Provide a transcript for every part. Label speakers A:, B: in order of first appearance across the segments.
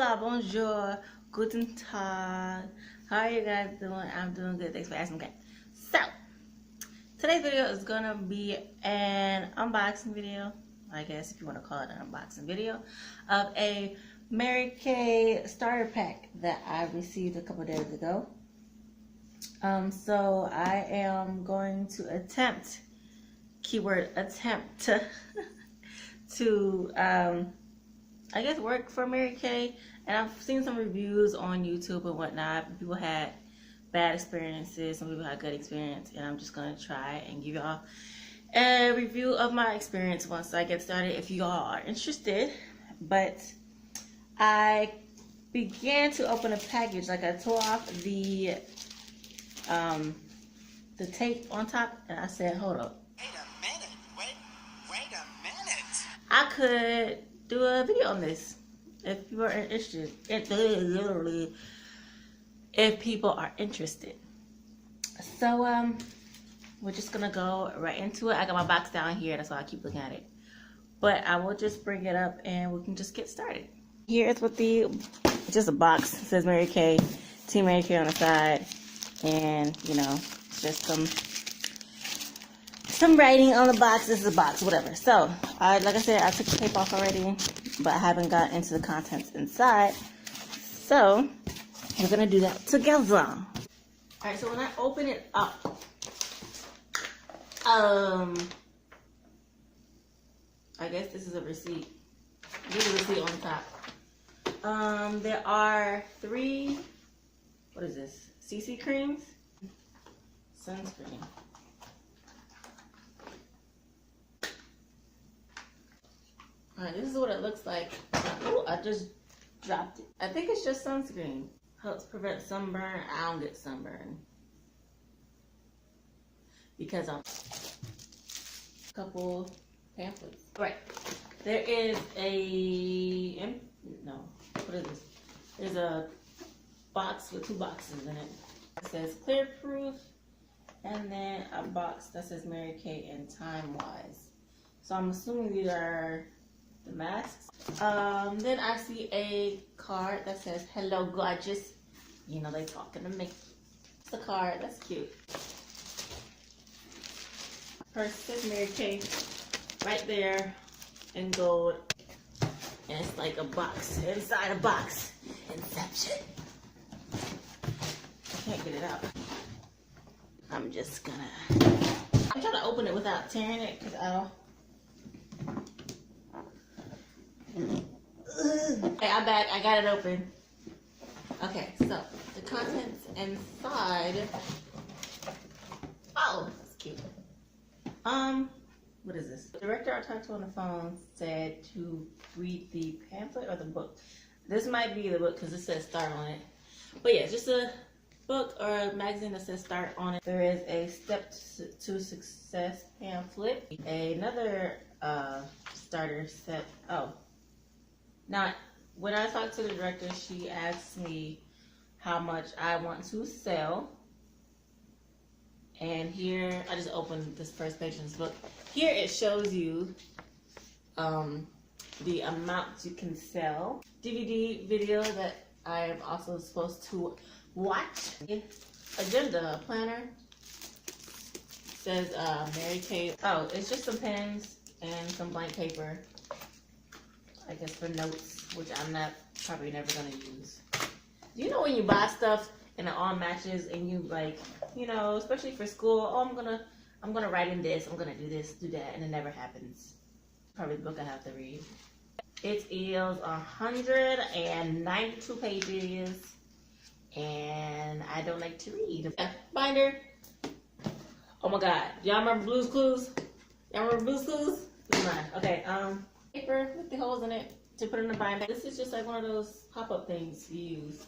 A: Hola, bonjour, guten tag. How are you guys doing? I'm doing good. Thanks for asking. Okay, so today's video is gonna be an unboxing video, I guess if you want to call it an unboxing video, of a Mary Kay starter pack that I received a couple days ago. So I am going to attempt, keyword attempt, to I guess work for Mary Kay. And I've seen some reviews on YouTube and whatnot. People had bad experiences, some people had good experience, and I'm just gonna try and give y'all a review of my experience once I get started if y'all are interested. But I began to open a package, like I tore off the tape on top, and I said, hold up.
B: Wait a minute. Wait a minute.
A: I could do a video on this if you are interested. If people are interested. So we're just gonna go right into it. I got my box down here, that's why I keep looking at it. But I will just bring it up and we can just get started. Here is what just a box. It says Mary Kay, Team Mary Kay on the side, and you know, just some writing on the box. This is a box, whatever. So, like I said, I took the tape off already, but I haven't got into the contents inside. So, we're gonna do that together. Alright, so when I open it up, I guess this is a receipt. There's a receipt on the top. There are 3, what is this? CC creams? Sunscreen. Alright, this is what it looks like. Oh, I just dropped it. I think it's just sunscreen. Helps prevent sunburn. I don't get sunburn because I'm a couple pamphlets. Right. There is what is this? There's a box with 2 boxes in it. It says clear proof, and then a box that says Mary Kay and Time Wise. So I'm assuming these are the masks. Then I see a card that says hello gorgeous. You know, they talking to me. It's a card, that's cute. First says Mary Kay right there in gold. And it's like a box inside a box. Inception. I can't get it out. I'm just gonna I'm trying to open it without tearing it because Okay, I'm back. I got it open. Okay, so the contents inside. Oh, that's cute. What is this? The director I talked to on the phone said to read the pamphlet or the book. This might be the book because it says start on it. But yeah, just a book or a magazine that says start on it. There is a Step to Success pamphlet. Another starter set. Oh. Now, when I talked to the director, she asked me how much I want to sell. And here, I just opened this first page of this book. Here it shows you the amount you can sell. DVD video that I am also supposed to watch. Agenda planner. Says Mary Kay. Oh, it's just some pens and some blank paper. I guess for notes, which I'm probably never gonna use. Do you know when you buy stuff and it all matches and you like, you know, especially for school, oh, I'm gonna write in this, I'm gonna do this, do that, and it never happens. Probably the book I have to read. It is 192 pages, and I don't like to read. Binder. Oh my God, y'all remember Blue's Clues? Y'all remember Blue's Clues? This is mine. Okay, paper with the holes in it to put in the binder. This is just like one of those pop-up things you use.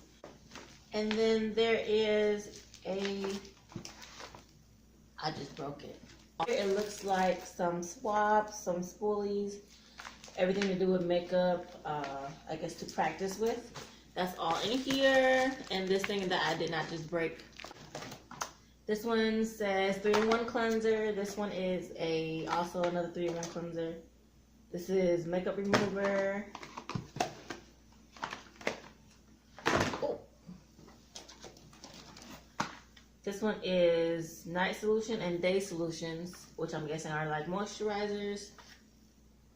A: And then there is I just broke it. It looks like some swabs, some spoolies, everything to do with makeup, I guess to practice with. That's all in here. And this thing that I did not just break. This one says 3-in-1 cleanser. This one is also another 3-in-1 cleanser. This is makeup remover. This one is night solution and day solutions, which I'm guessing are like moisturizers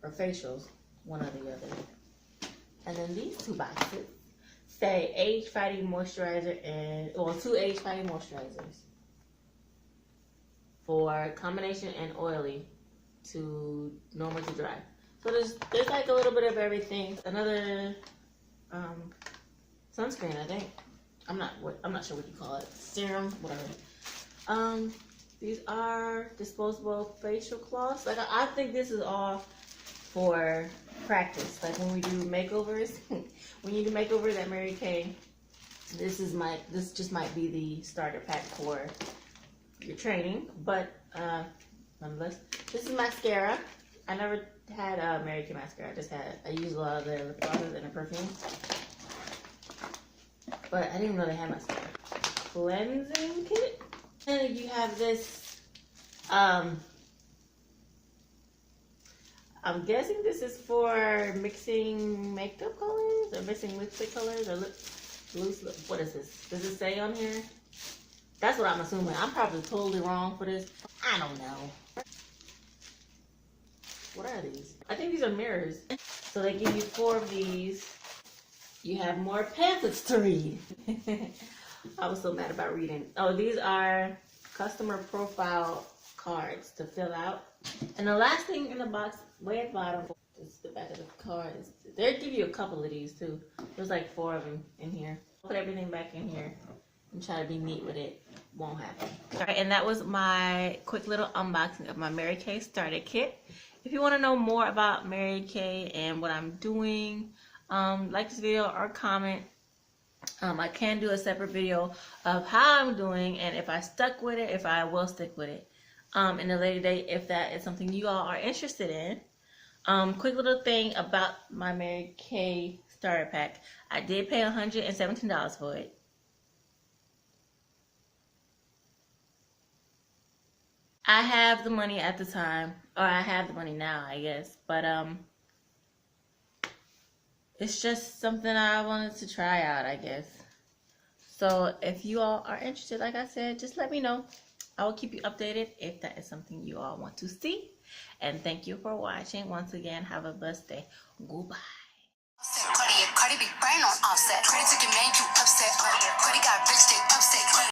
A: or facials, one or the other. And then these two boxes say age fighting moisturizer and, well, 2 age fighting moisturizers for combination and oily to normal to dry. So there's like a little bit of everything. Another sunscreen, I think. I'm not sure what you call it. Serum, whatever. These are disposable facial cloths. Like I think this is all for practice. Like when we do makeovers, when you do makeovers at Mary Kay, this just might be the starter pack for your training. But nonetheless, this is mascara. I never had Mary Kay mascara. I used a lot of their lip glosses and their perfume. But I didn't even know they had mascara. Cleansing kit. And you have this, I'm guessing this is for mixing makeup colors or mixing lipstick colors or loose lip. What is this? Does it say on here? That's what I'm assuming. I'm probably totally wrong for this. I don't know. What are these? I think these are mirrors. So they give you 4 of these. You have more pamphlets to read. I was so mad about reading. Oh, these are customer profile cards to fill out. And the last thing in the box, way at the bottom, is the back of the cards. They'll give you a couple of these too. There's like 4 of them in here. Put everything back in here and try to be neat with it. Won't happen. Alright, and that was my quick little unboxing of my Mary Kay starter kit. If you want to know more about Mary Kay and what I'm doing, like this video or comment. I can do a separate video of how I'm doing and if I stuck with it, if I will stick with it in a later date, if that is something you all are interested in. Quick little thing about my Mary Kay starter pack. I did pay $117 for it. I have the money at the time, or I have the money now, I guess, but it's just something I wanted to try out, I guess. So if you all are interested, like I said, just let me know. I will keep you updated if that is something you all want to see. And thank you for watching. Once again, have a blessed day. Goodbye.
C: Cardi big brain on offset. Credit to the man you upset. Cardi got rich, they upset.